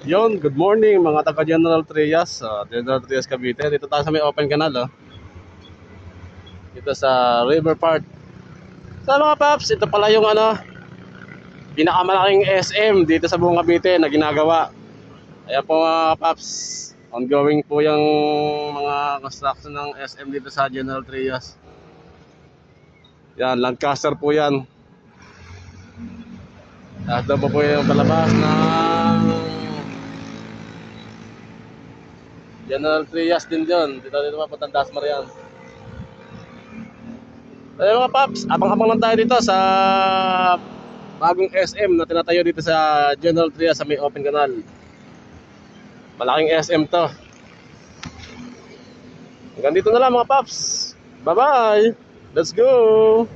Yon, good morning mga taga General Trias, General Trias Cavite. Dito tayo sa may open canal, dito sa River Park. So mga paps, ito pala yung pinakamalaking SM dito sa buong Cavite na ginagawa. Kaya po mga paps, ongoing po yung mga construction ng SM dito sa General Trias. Yan, Lancaster po yan. At doon po yung palabas ng General Trias din yun. Dito mapunta Dasmar yan. Ayun mga paps, abang-abang lang tayo dito sa bagong SM na tinatayo dito sa General Trias sa may open canal. Malaking SM to. Hanggang dito na lang mga paps. Bye bye. Let's go.